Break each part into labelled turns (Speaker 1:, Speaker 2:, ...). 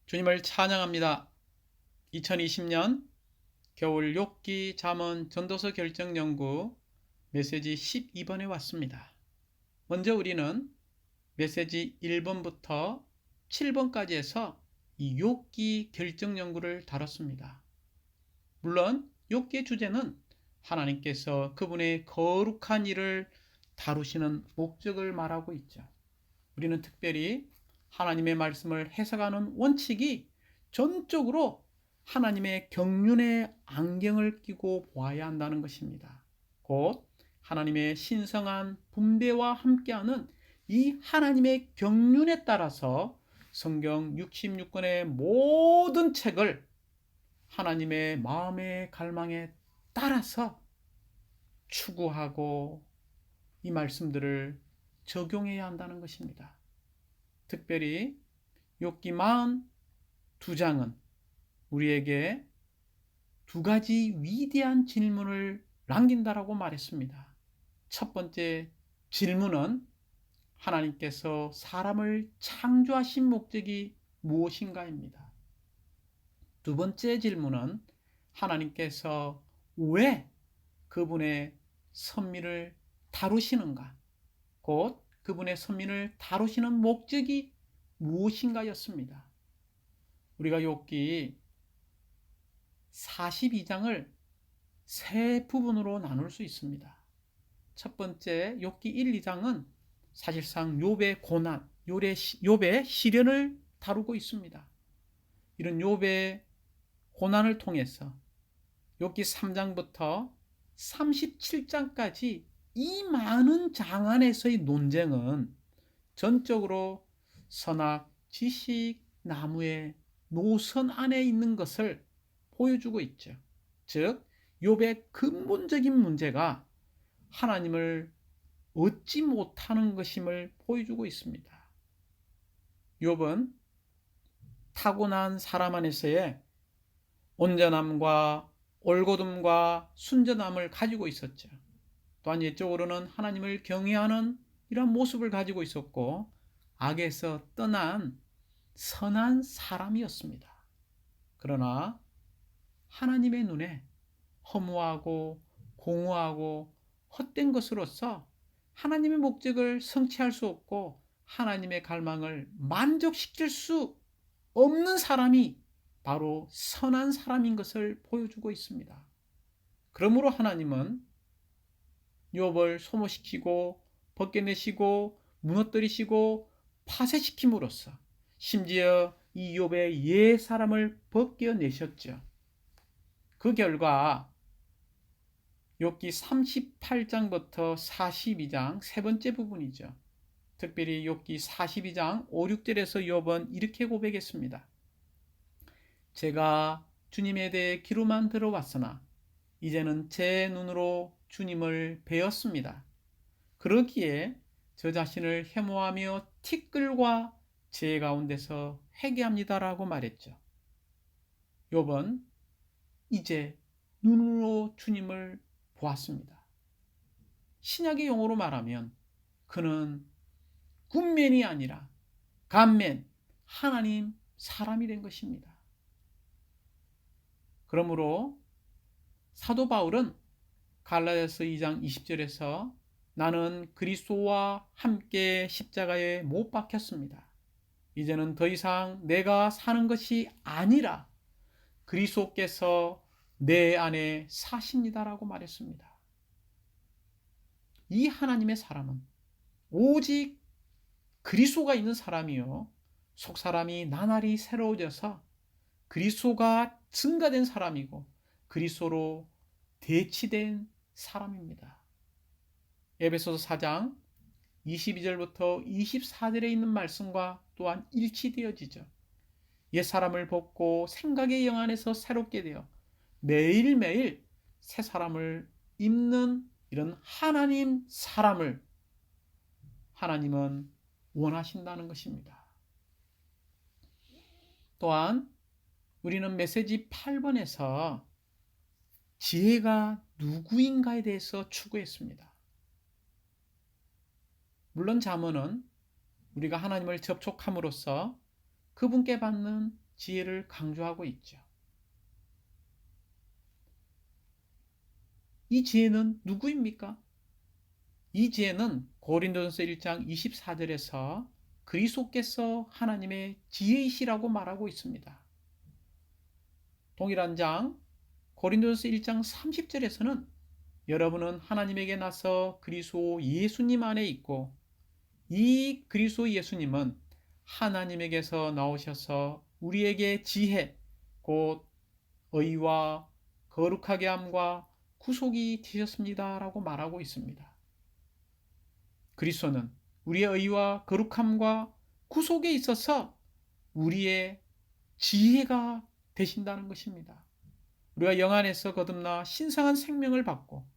Speaker 1: 주님을 찬양합니다. 2020년 겨울 욥기 잠언 전도서 결정 연구 메시지 12번에 왔습니다. 먼저 우리는 메시지 1번부터 7번까지 해서 이 욥기 결정 연구를 다뤘습니다. 물론 욥기의 주제는 하나님께서 그분의 거룩한 일을 다루시는 목적을 말하고 있죠. 우리는 특별히 하나님의 말씀을 해석하는 원칙이 전적으로 하나님의 경륜의 안경을 끼고 보아야 한다는 것입니다. 곧 하나님의 신성한 분배와 함께하는 이 하나님의 경륜에 따라서 성경 66권의 모든 책을 하나님의 마음의 갈망에 따라서 추구하고 이 말씀들을 적용해야 한다는 것입니다. 특별히 욥기 42장은 우리에게 두 가지 위대한 질문을 남긴다라고 말했습니다. 첫 번째 질문은 하나님께서 사람을 창조하신 목적이 무엇인가입니다. 두 번째 질문은 하나님께서 왜 그분의 선민을 다루시는가? 곧 그분의 선민을 다루시는 목적이 무엇인가였습니다. 우리가 욥기 42장을 세 부분으로 나눌 수 있습니다. 첫 번째 욥기 1, 2장은 사실상 욥의 고난, 욥의 시련을 다루고 있습니다. 이런 욥의 고난을 통해서 욥기 3장부터 37장까지 이 많은 장 안에서의 논쟁은 전적으로 선악, 지식, 나무의 노선 안에 있는 것을 보여주고 있죠. 즉 욥의 근본적인 문제가 하나님을 얻지 못하는 것임을 보여주고 있습니다. 욥은 타고난 사람 안에서의 온전함과 올곧음과 순전함을 가지고 있었죠. 또한 예적으로는 하나님을 경외하는 이런 모습을 가지고 있었고 악에서 떠난 선한 사람이었습니다. 그러나 하나님의 눈에 허무하고 공허하고 헛된 것으로서 하나님의 목적을 성취할 수 없고 하나님의 갈망을 만족시킬 수 없는 사람이 바로 선한 사람인 것을 보여주고 있습니다. 그러므로 하나님은 욥을 소모시키고 벗겨내시고 무너뜨리시고 파쇄시킴으로써 심지어 이 욥의 옛 사람을 벗겨내셨죠. 그 결과 욥기 38장부터 42장 세 번째 부분이죠. 특별히 욥기 42장 5, 6절에서 욥은 이렇게 고백했습니다. 제가 주님에 대해 귀로만 들어왔으나 이제는 제 눈으로 주님을 배웠습니다. 그러기에 저 자신을 혐오하며 티끌과 제 가운데서 회개합니다라고 말했죠. 욥은 이제 눈으로 주님을 보았습니다. 신약의 용어로 말하면 그는 굿맨이 아니라 갓맨, 하나님 사람이 된 것입니다. 그러므로 사도 바울은 갈라디아서 2장 20절에서 나는 그리스도와 함께 십자가에 못 박혔습니다. 이제는 더 이상 내가 사는 것이 아니라 그리스도께서 내 안에 사십니다라고 말했습니다. 이 하나님의 사람은 오직 그리스도가 있는 사람이요 속사람이 나날이 새로워져서 그리스도가 증가된 사람이고 그리스도로 대치된 사람입니다. 에베소서 4장 22절부터 24절에 있는 말씀과 또한 일치되어지죠. 옛사람을 벗고 생각의 영 안에서 새롭게 되어 매일매일 새 사람을 입는 이런 하나님 사람을 하나님은 원하신다는 것입니다. 또한 우리는 메시지 8번에서 지혜가 누구인가에 대해서 추구했습니다. 물론 잠언은 우리가 하나님을 접촉함으로써 그분께 받는 지혜를 강조하고 있죠. 이 지혜는 누구입니까? 이 지혜는 고린도전서 1장 24절에서 그리스도께서 하나님의 지혜이시라고 말하고 있습니다. 동일한 장 고린도전서 1장 30절에서는 여러분은 하나님에게 나서 그리스도 예수님 안에 있고 이 그리스도 예수님은 하나님에게서 나오셔서 우리에게 지혜, 곧 의와 거룩하게 함과 구속이 되셨습니다 라고 말하고 있습니다. 그리스도는 우리의 의와 거룩함과 구속에 있어서 우리의 지혜가 되신다는 것입니다. 우리가 영 안에서 거듭나 신성한 생명을 받고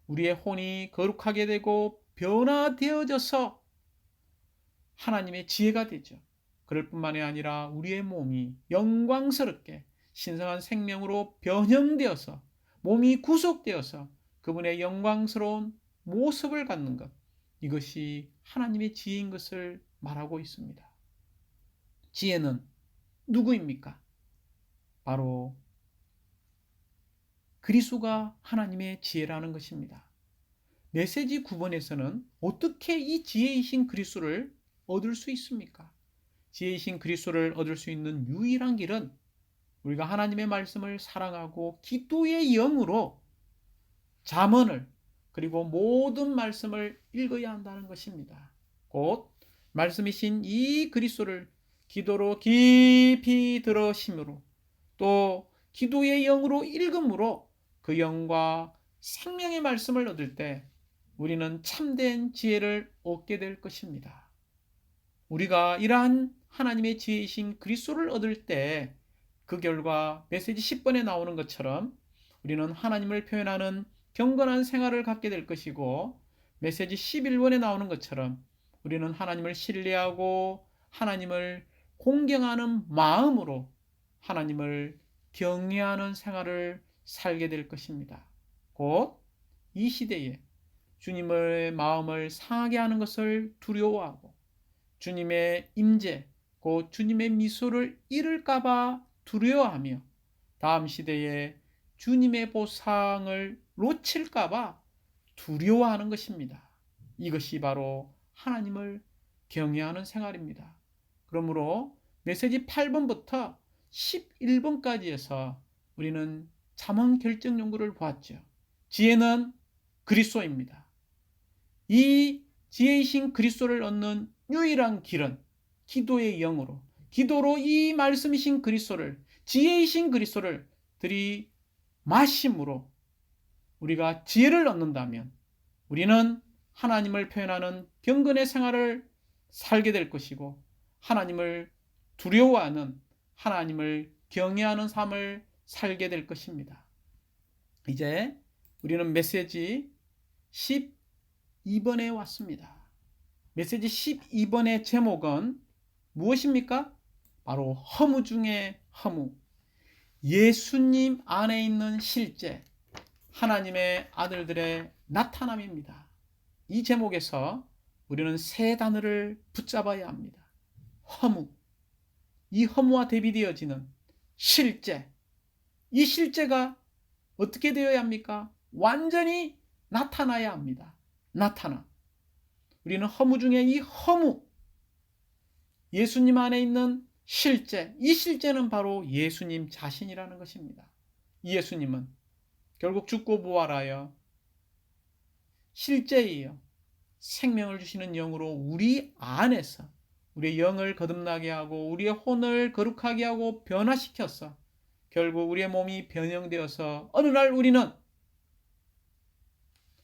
Speaker 1: 우리의 혼이 거룩하게 되고 변화되어져서 하나님의 지혜가 되죠. 그럴 뿐만이 아니라 우리의 몸이 영광스럽게 신성한 생명으로 변형되어서 몸이 구속되어서 그분의 영광스러운 모습을 갖는 것, 이것이 하나님의 지혜인 것을 말하고 있습니다. 지혜는 누구입니까? 바로 그리스도가 하나님의 지혜라는 것입니다. 메시지 9번에서는 어떻게 이 지혜이신 그리스도를 얻을 수 있습니까? 지혜이신 그리스도를 얻을 수 있는 유일한 길은 우리가 하나님의 말씀을 사랑하고 기도의 영으로 잠언을 그리고 모든 말씀을 읽어야 한다는 것입니다. 곧 말씀이신 이 그리스도를 기도로 깊이 들으심으로 또 기도의 영으로 읽음으로 그 영과 생명의 말씀을 얻을 때 우리는 참된 지혜를 얻게 될 것입니다. 우리가 이러한 하나님의 지혜이신 그리스도를 얻을 때 그 결과 메시지 10번에 나오는 것처럼 우리는 하나님을 표현하는 경건한 생활을 갖게 될 것이고, 메시지 11번에 나오는 것처럼 우리는 하나님을 신뢰하고 하나님을 공경하는 마음으로 하나님을 경외하는 생활을 살게 될 것입니다. 곧 이 시대에 주님의 마음을 상하게 하는 것을 두려워하고 주님의 임재, 곧 주님의 미소를 잃을까 봐 두려워하며 다음 시대에 주님의 보상을 놓칠까 봐 두려워하는 것입니다. 이것이 바로 하나님을 경외하는 생활입니다. 그러므로 메시지 8번부터 11번까지에서 우리는 잠언 결정 연구를 보았죠. 지혜는 그리스도입니다. 이 지혜이신 그리스도를 얻는 유일한 길은 기도의 영으로, 기도로 이 말씀이신 그리스도를, 지혜이신 그리스도를 들이마심으로 우리가 지혜를 얻는다면 우리는 하나님을 표현하는 경건의 생활을 살게 될 것이고 하나님을 두려워하는, 하나님을 경외하는 삶을 살게 될 것입니다. 이제 우리는 메시지 12번에 왔습니다. 메시지 12번의 제목은 무엇입니까? 바로 허무 중에 허무, 예수님 안에 있는 실제, 하나님의 아들들의 나타남입니다. 이 제목에서 우리는 세 단어를 붙잡아야 합니다. 허무, 이 허무와 대비되어지는 실제, 이 실제가 어떻게 되어야 합니까? 완전히 나타나야 합니다. 나타나. 우리는 허무 중에 이 허무, 예수님 안에 있는 실제, 이 실제는 바로 예수님 자신이라는 것입니다. 이 예수님은 결국 죽고 부활하여 실제이요 생명을 주시는 영으로 우리 안에서 우리의 영을 거듭나게 하고 우리의 혼을 거룩하게 하고 변화시켜서 결국 우리의 몸이 변형되어서 어느 날 우리는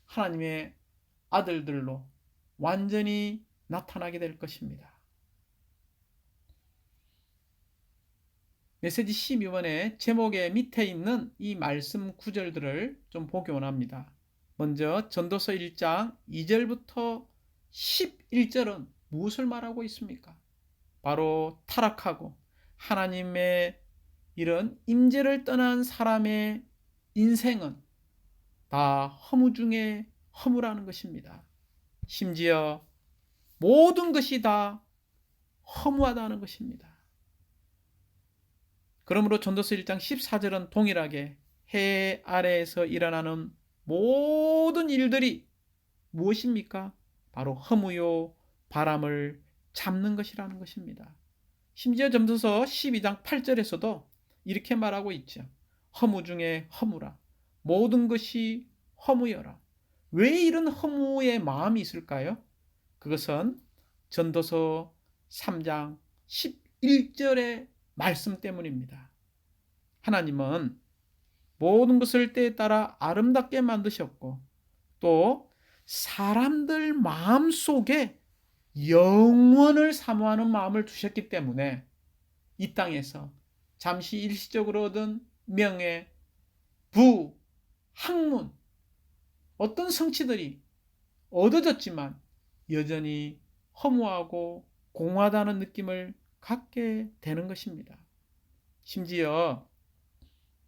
Speaker 1: 하나님의 아들들로 완전히 나타나게 될 것입니다. 메시지 12번의 제목의 밑에 있는 이 말씀 구절들을 좀 보기 원합니다. 먼저 전도서 1장 2절부터 11절은 무엇을 말하고 있습니까? 바로 타락하고 하나님의 이런 임재를 떠난 사람의 인생은 다 허무 중에 허무라는 것입니다. 심지어 모든 것이 다 허무하다는 것입니다. 그러므로 전도서 1장 14절은 동일하게 해 아래에서 일어나는 모든 일들이 무엇입니까? 바로 허무요 바람을 잡는 것이라는 것입니다. 심지어 전도서 12장 8절에서도 이렇게 말하고 있죠. 허무 중에 허무라. 모든 것이 허무여라. 왜 이런 허무의 마음이 있을까요? 그것은 전도서 3장 11절의 말씀 때문입니다. 하나님은 모든 것을 때에 따라 아름답게 만드셨고 또 사람들 마음 속에 영원을 사모하는 마음을 두셨기 때문에 이 땅에서 잠시 일시적으로 얻은 명예, 부, 학문, 어떤 성취들이 얻어졌지만 여전히 허무하고 공허하다는 느낌을 갖게 되는 것입니다. 심지어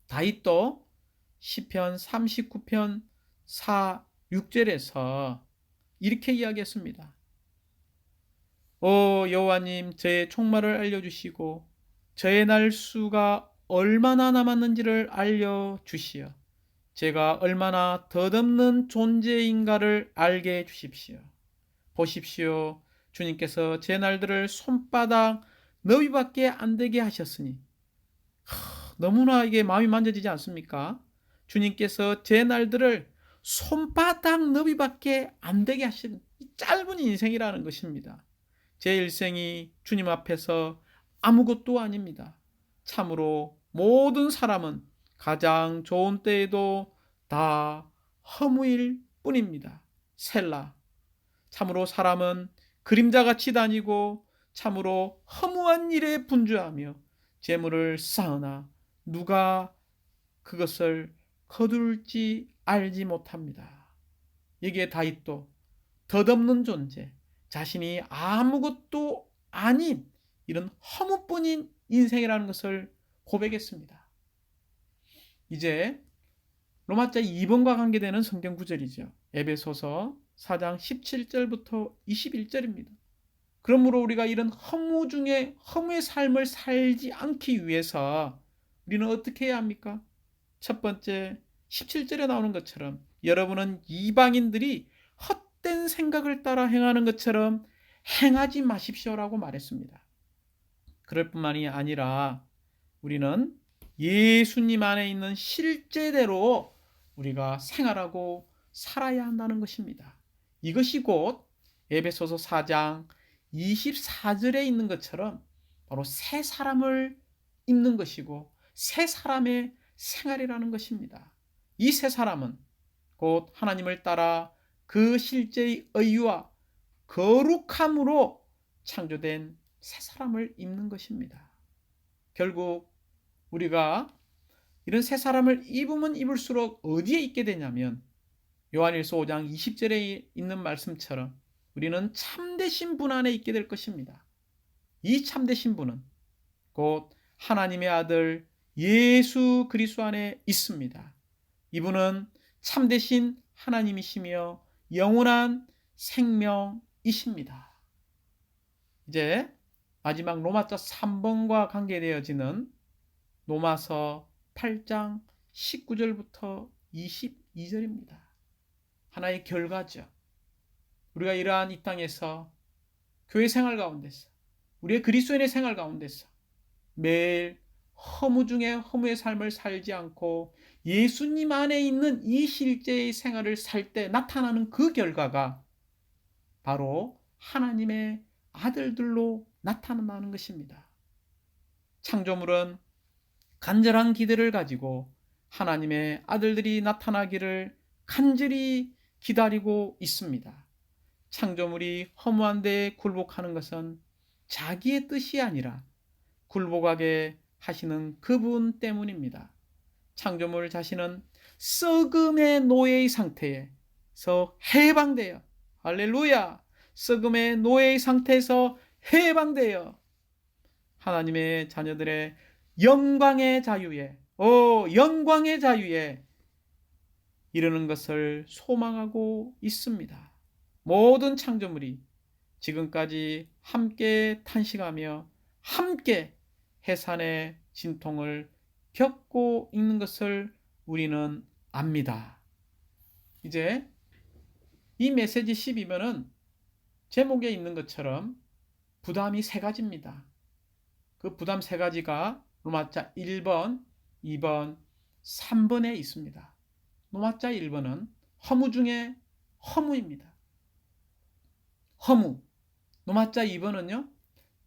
Speaker 1: 다윗도 시편 39편 4, 6절에서 이렇게 이야기했습니다. 오 여호와님, 저의 총말을 알려주시고 저의 날수가 얼마나 남았는지를 알려주시어 제가 얼마나 덧없는 존재인가를 알게 해주십시오. 보십시오. 주님께서 제 날들을 손바닥 너비밖에 안 되게 하셨으니 너무나 이게 마음이 만져지지 않습니까? 주님께서 제 날들을 손바닥 너비밖에 안 되게 하신 짧은 인생이라는 것입니다. 제 일생이 주님 앞에서 아무것도 아닙니다. 참으로 모든 사람은 가장 좋은 때에도 다 허무일 뿐입니다. 셀라. 참으로 사람은 그림자같이 다니고 참으로 허무한 일에 분주하며 재물을 쌓으나 누가 그것을 거둘지 알지 못합니다. 여기에 다윗도 덧없는 존재, 자신이 아무것도 아닌 이런 허무뿐인 인생이라는 것을 고백했습니다. 이제 로마자 2번과 관계되는 성경 구절이죠. 에베소서 4장 17절부터 21절입니다. 그러므로 우리가 이런 허무 중에 허무의 삶을 살지 않기 위해서 우리는 어떻게 해야 합니까? 첫 번째 17절에 나오는 것처럼 여러분은 이방인들이 헛된 생각을 따라 행하는 것처럼 행하지 마십시오라고 말했습니다. 그럴 뿐만이 아니라 우리는 예수님 안에 있는 실제대로 우리가 생활하고 살아야 한다는 것입니다. 이것이 곧 에베소서 4장 24절에 있는 것처럼 바로 새 사람을 입는 것이고 새 사람의 생활이라는 것입니다. 이 새 사람은 곧 하나님을 따라 그 실제의 의와 거룩함으로 창조된 새 사람을 입는 것입니다. 결국 우리가 이런 새 사람을 입으면 입을수록 어디에 있게 되냐면 요한일서 5장 20절에 있는 말씀처럼 우리는 참되신 분 안에 있게 될 것입니다. 이 참되신 분은 곧 하나님의 아들 예수 그리스도 안에 있습니다. 이분은 참되신 하나님이시며 영원한 생명이십니다. 이제 마지막 로마자 3번과 관계되어지는 로마서 8장 19절부터 22절입니다. 하나의 결과죠. 우리가 이러한 이 땅에서 교회 생활 가운데서 우리의 그리스도인의 생활 가운데서 매일 허무 중에 허무의 삶을 살지 않고 예수님 안에 있는 이 실제의 생활을 살 때 나타나는 그 결과가 바로 하나님의 아들들로 나타난다는 것입니다. 창조물은 간절한 기대를 가지고 하나님의 아들들이 나타나기를 간절히 기다리고 있습니다. 창조물이 허무한 데에 굴복하는 것은 자기의 뜻이 아니라 굴복하게 하시는 그분 때문입니다. 창조물 자신은 썩음의 노예의 상태에서 해방되어 할렐루야! 썩음의 노예의 상태에서 해방되어 하나님의 자녀들의 영광의 자유에 영광의 자유에 이르는 것을 소망하고 있습니다. 모든 창조물이 지금까지 함께 탄식하며 함께 해산의 진통을 겪고 있는 것을 우리는 압니다. 이제 이 메시지 12번은 제목에 있는 것처럼 부담이 세 가지입니다. 그 부담 세 가지가 로마자 1번, 2번, 3번에 있습니다. 로마자 1번은 허무 중에 허무입니다. 허무. 로마자 2번은요,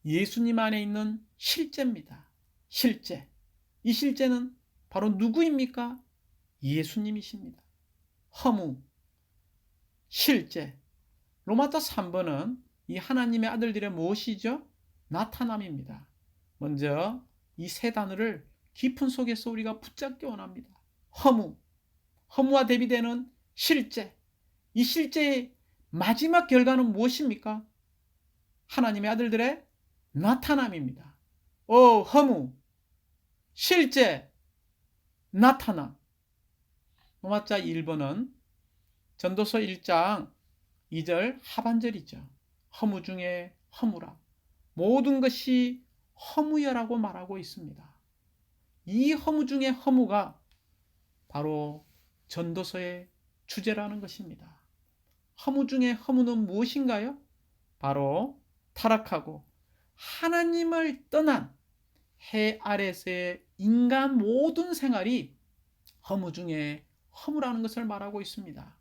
Speaker 1: 예수님 안에 있는 실제입니다. 실제. 이 실제는 바로 누구입니까? 예수님이십니다. 허무, 실제. 로마자 3번은 이 하나님의 아들들의 무엇이죠? 나타남입니다. 먼저 이 세 단어를 깊은 속에서 우리가 붙잡기 원합니다. 허무, 허무와 대비되는 실제. 이 실제의 마지막 결과는 무엇입니까? 하나님의 아들들의 나타남입니다. 허무, 실제, 나타남. 로마자 1번은 전도서 1장 2절 하반절이죠. 허무 중에 허무라. 모든 것이 허무여라고 말하고 있습니다. 이 허무 중에 허무가 바로 전도서의 주제라는 것입니다. 허무 중에 허무는 무엇인가요? 바로 타락하고 하나님을 떠난 해 아래서의 인간 모든 생활이 허무 중에 허무라는 것을 말하고 있습니다.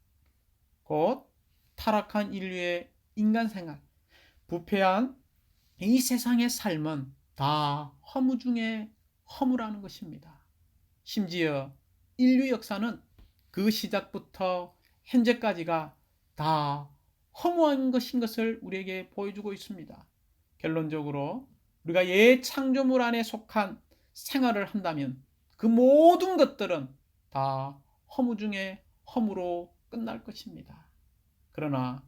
Speaker 1: 곧 타락한 인류의 인간 생활, 부패한 이 세상의 삶은 다 허무 중에 허무라는 것입니다. 심지어 인류 역사는 그 시작부터 현재까지가 다 허무한 것인 것을 우리에게 보여주고 있습니다. 결론적으로 우리가 옛 창조물 안에 속한 생활을 한다면 그 모든 것들은 다 허무 중에 허무로 끝날 것입니다. 그러나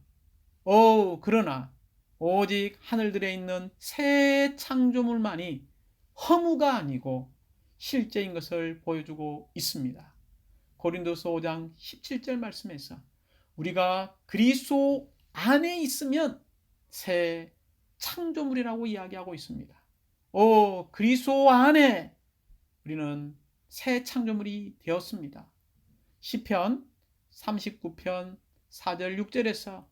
Speaker 1: 오직 하늘들에 있는 새 창조물만이 허무가 아니고 실제인 것을 보여주고 있습니다. 고린도서 5장 17절 말씀에서 우리가 그리스도 안에 있으면 새 창조물이라고 이야기하고 있습니다. 그리스도 안에 우리는 새 창조물이 되었습니다. 시편 39편 4절 6절에서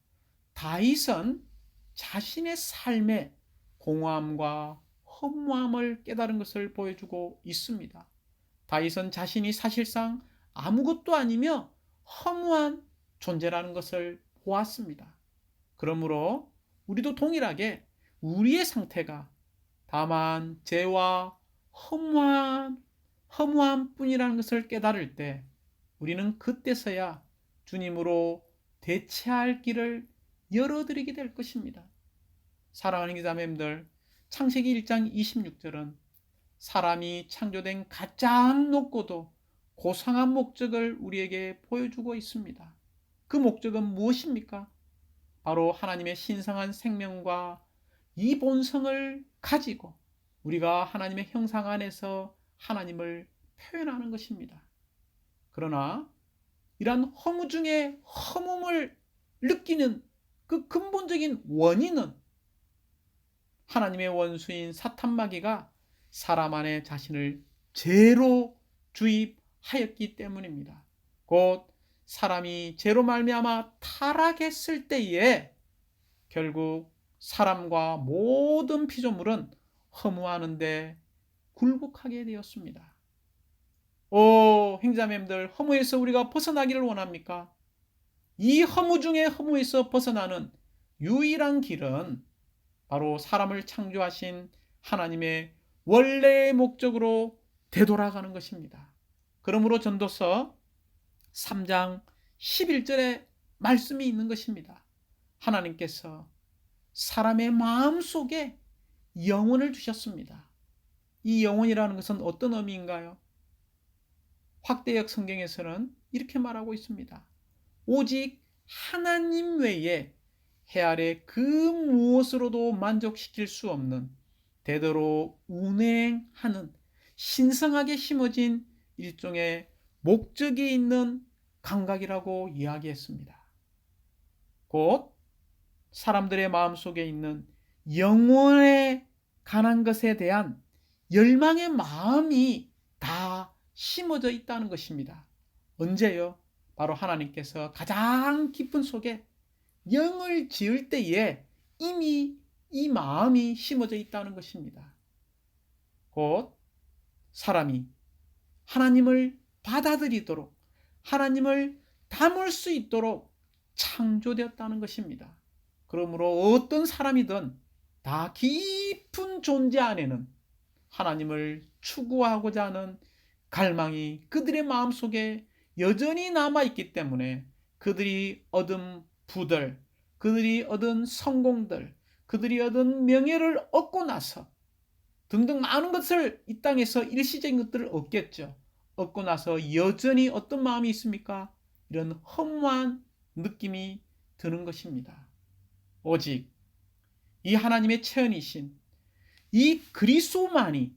Speaker 1: 다윗은 자신의 삶의 공허함과 허무함을 깨달은 것을 보여주고 있습니다. 다윗은 자신이 사실상 아무것도 아니며 허무한 존재라는 것을 보았습니다. 그러므로 우리도 동일하게 우리의 상태가 다만 죄와 허무함 뿐이라는 것을 깨달을 때 우리는 그때서야 주님으로 대체할 길을 열어드리게 될 것입니다. 사랑하는 기자매님들, 창세기 1장 26절은 사람이 창조된 가장 높고도 고상한 목적을 우리에게 보여주고 있습니다. 그 목적은 무엇입니까? 바로 하나님의 신성한 생명과 이 본성을 가지고 우리가 하나님의 형상 안에서 하나님을 표현하는 것입니다. 그러나 이러한 허무 중에 허무를 느끼는 그 근본적인 원인은 하나님의 원수인 사탄마귀가 사람 안에 자신을 죄로 주입하였기 때문입니다. 곧 사람이 죄로 말미암아 타락했을 때에 결국 사람과 모든 피조물은 허무하는데 굴복하게 되었습니다. 형제자매님들, 허무에서 우리가 벗어나기를 원합니까? 이 허무 중에 허무에서 벗어나는 유일한 길은 바로 사람을 창조하신 하나님의 원래의 목적으로 되돌아가는 것입니다. 그러므로 전도서 3장 11절에 말씀이 있는 것입니다. 하나님께서 사람의 마음속에 영혼을 주셨습니다. 이 영혼이라는 것은 어떤 의미인가요? 확대역 성경에서는 이렇게 말하고 있습니다. 오직 하나님 외에 해 아래 그 무엇으로도 만족시킬 수 없는 대대로 운행하는 신성하게 심어진 일종의 목적이 있는 감각이라고 이야기했습니다. 곧 사람들의 마음속에 있는 영혼에 관한 것에 대한 열망의 마음이 다 심어져 있다는 것입니다. 언제요? 바로 하나님께서 가장 깊은 속에 영을 지을 때에 이미 이 마음이 심어져 있다는 것입니다. 곧 사람이 하나님을 받아들이도록, 하나님을 담을 수 있도록 창조되었다는 것입니다. 그러므로 어떤 사람이든 다 깊은 존재 안에는 하나님을 추구하고자 하는 갈망이 그들의 마음속에 여전히 남아있기 때문에 그들이 얻은 부들, 그들이 얻은 성공들, 그들이 얻은 명예를 얻고 나서 등등 많은 것을 이 땅에서 일시적인 것들을 얻겠죠. 얻고 나서 여전히 어떤 마음이 있습니까? 이런 허무한 느낌이 드는 것입니다. 오직 이 하나님의 체언이신 이 그리스도만이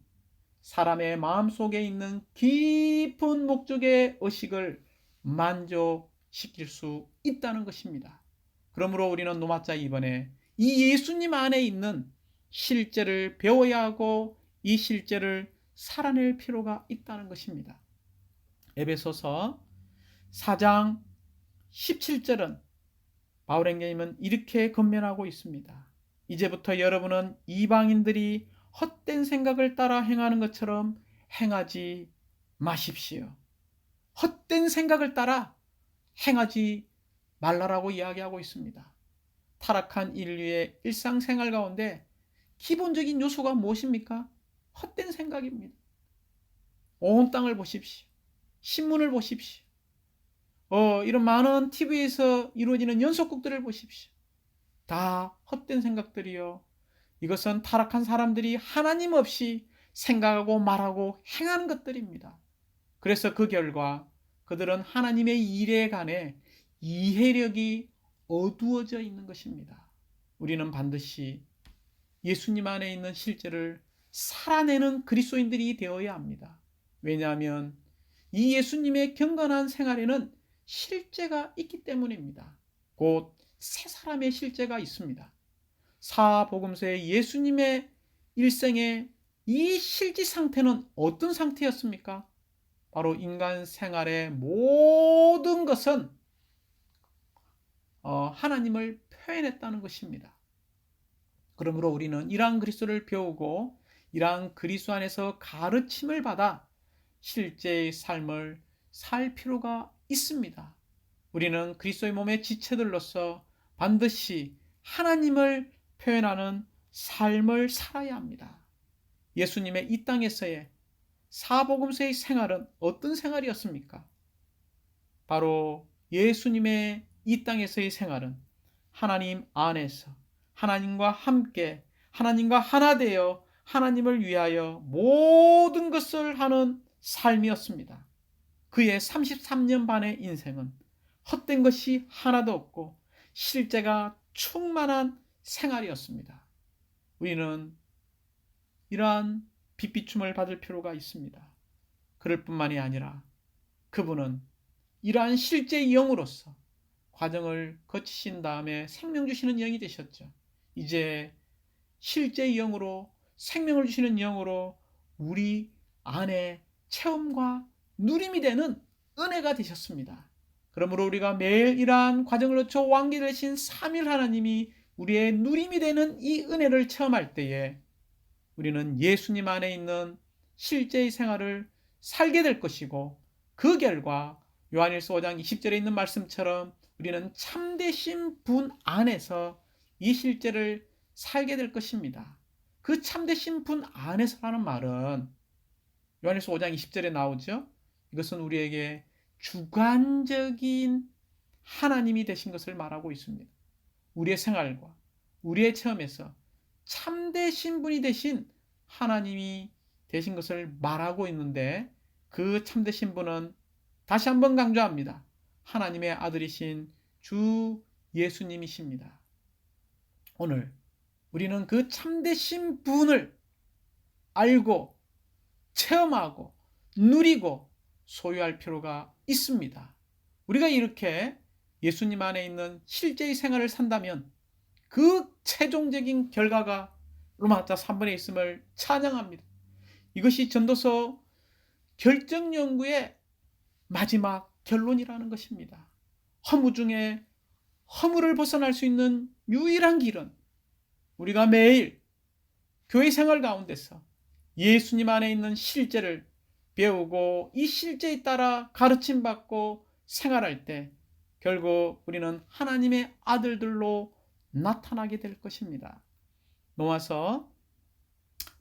Speaker 1: 사람의 마음속에 있는 깊은 목적의 의식을 만족시킬 수 있다는 것입니다. 그러므로 우리는 노마자 이번에 이 예수님 안에 있는 실제를 배워야 하고 이 실제를 살아낼 필요가 있다는 것입니다. 에베소서 4장 17절은 바울행님은 이렇게 권면하고 있습니다. 이제부터 여러분은 이방인들이 헛된 생각을 따라 행하는 것처럼 행하지 마십시오. 헛된 생각을 따라 행하지 말라라고 이야기하고 있습니다. 타락한 인류의 일상생활 가운데 기본적인 요소가 무엇입니까? 헛된 생각입니다. 온 땅을 보십시오. 신문을 보십시오. 이런 많은 TV에서 이루어지는 연속극들을 보십시오. 다 헛된 생각들이요. 이것은 타락한 사람들이 하나님 없이 생각하고 말하고 행하는 것들입니다. 그래서 그 결과 그들은 하나님의 일에 관해 이해력이 어두워져 있는 것입니다. 우리는 반드시 예수님 안에 있는 실제를 살아내는 그리스도인들이 되어야 합니다. 왜냐하면 이 예수님의 경건한 생활에는 실제가 있기 때문입니다. 곧 새 사람의 실제가 있습니다. 사복음서의 예수님의 일생의 이 실제 상태는 어떤 상태였습니까? 바로 인간 생활의 모든 것은 하나님을 표현했다는 것입니다. 그러므로 우리는 이러한 그리스도를 배우고 이러한 그리스도 안에서 가르침을 받아 실제의 삶을 살 필요가 있습니다. 우리는 그리스도의 몸의 지체들로서 반드시 하나님을 표현하는 삶을 살아야 합니다. 예수님의 이 땅에서의 사복음서의 생활은 어떤 생활이었습니까? 바로 예수님의 이 땅에서의 생활은 하나님 안에서 하나님과 함께 하나님과 하나 되어 하나님을 위하여 모든 것을 하는 삶이었습니다. 그의 33년 반의 인생은 헛된 것이 하나도 없고 실제가 충만한 생활이었습니다. 우리는 이러한 빛비춤을 받을 필요가 있습니다. 그럴 뿐만이 아니라 그분은 이러한 실제의 영으로서 과정을 거치신 다음에 생명 주시는 영이 되셨죠. 이제 실제의 영으로 생명을 주시는 영으로 우리 안에 체험과 누림이 되는 은혜가 되셨습니다. 그러므로 우리가 매일 이러한 과정을 거쳐 왕기 되신 3일 하나님이 우리의 누림이 되는 이 은혜를 체험할 때에 우리는 예수님 안에 있는 실제의 생활을 살게 될 것이고 그 결과 요한일서 5장 20절에 있는 말씀처럼 우리는 참되신 분 안에서 이 실제를 살게 될 것입니다. 그 참되신 분 안에서라는 말은 요한일서 5장 20절에 나오죠. 이것은 우리에게 주관적인 하나님이 되신 것을 말하고 있습니다. 우리의 생활과 우리의 체험에서 참되신 분이 되신 하나님이 되신 것을 말하고 있는데 그 참되신 분은 다시 한번 강조합니다. 하나님의 아들이신 주 예수님이십니다. 오늘 우리는 그 참되신 분을 알고 체험하고 누리고 소유할 필요가 있습니다. 우리가 이렇게 예수님 안에 있는 실제의 생활을 산다면 그 최종적인 결과가 로마자 3번에 있음을 찬양합니다. 이것이 전도서 결정 연구의 마지막 결론이라는 것입니다. 허무 중에 허무를 벗어날 수 있는 유일한 길은 우리가 매일 교회 생활 가운데서 예수님 안에 있는 실제를 배우고 이 실제에 따라 가르침받고 생활할 때 결국 우리는 하나님의 아들들로 나타나게 될 것입니다. 로마서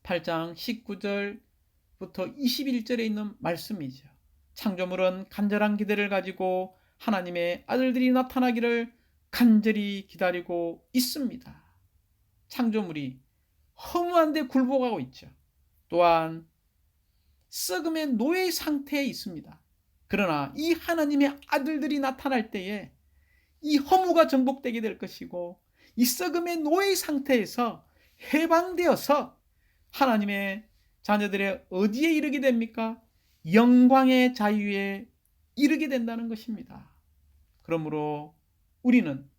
Speaker 1: 8장 19절부터 21절에 있는 말씀이죠. 창조물은 간절한 기대를 가지고 하나님의 아들들이 나타나기를 간절히 기다리고 있습니다. 창조물이 허무한 데 굴복하고 있죠. 또한 썩음의 노예 상태에 있습니다. 그러나 이 하나님의 아들들이 나타날 때에 이 허무가 정복되게 될 것이고 이 썩음의 노예 상태에서 해방되어서 하나님의 자녀들의 어디에 이르게 됩니까? 영광의 자유에 이르게 된다는 것입니다. 그러므로 우리는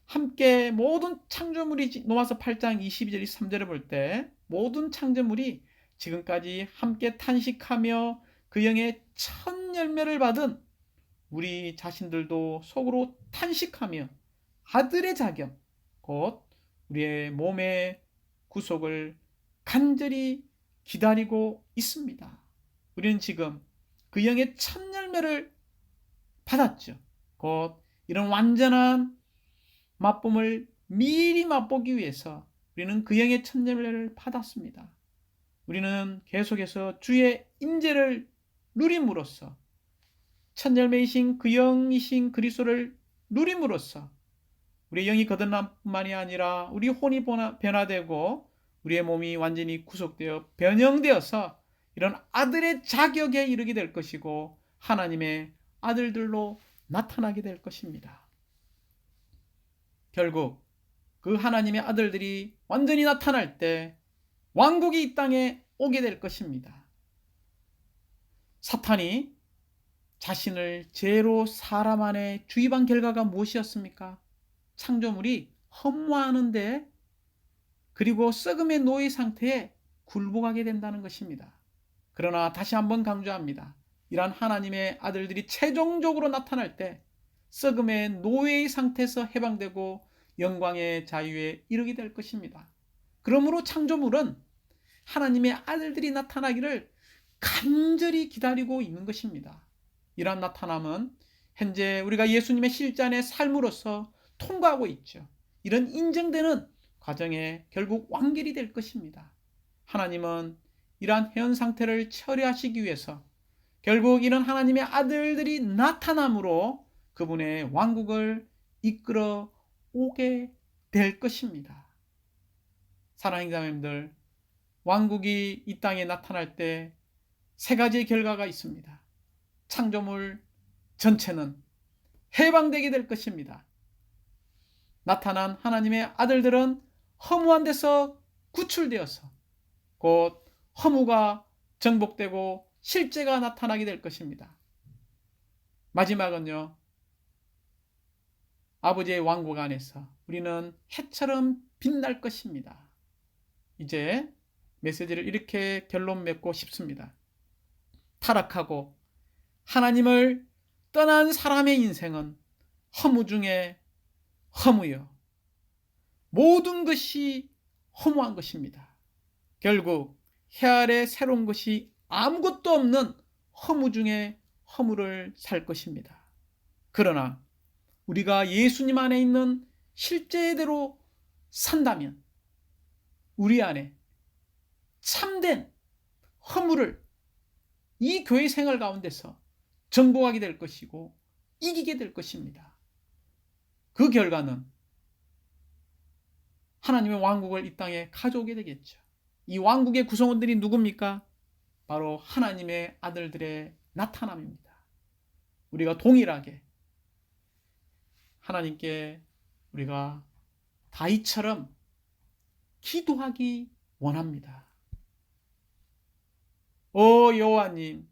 Speaker 1: 함께 모든 창조물이 로마서 8장 22절 3절을 볼 때 모든 창조물이 지금까지 함께 탄식하며 그 영의 첫 열매를 받은 우리 자신들도 속으로 탄식하며 아들의 자격 곧 우리의 몸의 구속을 간절히 기다리고 있습니다. 우리는 지금 그 영의 첫 열매를 받았죠. 곧 이런 완전한 맛봄을 미리 맛보기 위해서 우리는 그 영의 첫 열매를 받았습니다. 우리는 계속해서 주의 임재를 누림으로써 첫 열매이신 그 영이신 그리스도를 누림으로써 우리의 영이 거듭남뿐만이 아니라 우리 혼이 변화되고 우리의 몸이 완전히 구속되어 변형되어서 이런 아들의 자격에 이르게 될 것이고 하나님의 아들들로 나타나게 될 것입니다. 결국 그 하나님의 아들들이 완전히 나타날 때 왕국이 이 땅에 오게 될 것입니다. 사탄이 자신을 죄로 사람 안에 주입한 결과가 무엇이었습니까? 창조물이 허무하는데 그리고 썩음의 노예 상태에 굴복하게 된다는 것입니다. 그러나 다시 한번 강조합니다. 이러한 하나님의 아들들이 최종적으로 나타날 때 썩음의 노예의 상태에서 해방되고 영광의 자유에 이르게 될 것입니다. 그러므로 창조물은 하나님의 아들들이 나타나기를 간절히 기다리고 있는 것입니다. 이러한 나타남은 현재 우리가 예수님의 실제안의 삶으로서 통과하고 있죠. 이런 인정되는 과정에 결국 완결이 될 것입니다. 하나님은 이러한 현 상태를 처리하시기 위해서 결국 이런 하나님의 아들들이 나타남으로 그분의 왕국을 이끌어 오게 될 것입니다. 사랑하는 자매님들, 왕국이 이 땅에 나타날 때 세 가지의 결과가 있습니다. 창조물 전체는 해방되게 될 것입니다. 나타난 하나님의 아들들은 허무한 데서 구출되어서 곧 허무가 정복되고 실제가 나타나게 될 것입니다. 마지막은요, 아버지의 왕국 안에서 우리는 해처럼 빛날 것입니다. 이제 메시지를 이렇게 결론 맺고 싶습니다. 타락하고 하나님을 떠난 사람의 인생은 허무 중에 허무요. 모든 것이 허무한 것입니다. 결국 해 아래 새로운 것이 아무것도 없는 허무 중에 허무를 살 것입니다. 그러나 우리가 예수님 안에 있는 실제대로 산다면 우리 안에 참된 허무를 이 교회 생활 가운데서 정복하게 될 것이고 이기게 될 것입니다. 그 결과는 하나님의 왕국을 이 땅에 가져오게 되겠죠. 이 왕국의 구성원들이 누굽니까? 바로 하나님의 아들들의 나타남입니다. 우리가 동일하게 하나님께 우리가 다윗처럼 기도하기 원합니다. 오 여호와님,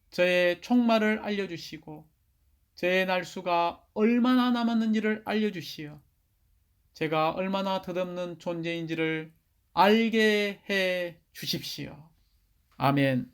Speaker 1: 저의 종말을 알려주시고 저의 날수가 얼마나 남았는지를 알려주시어 제가 얼마나 덧없는 존재인지를 알게 해 주십시오. 아멘.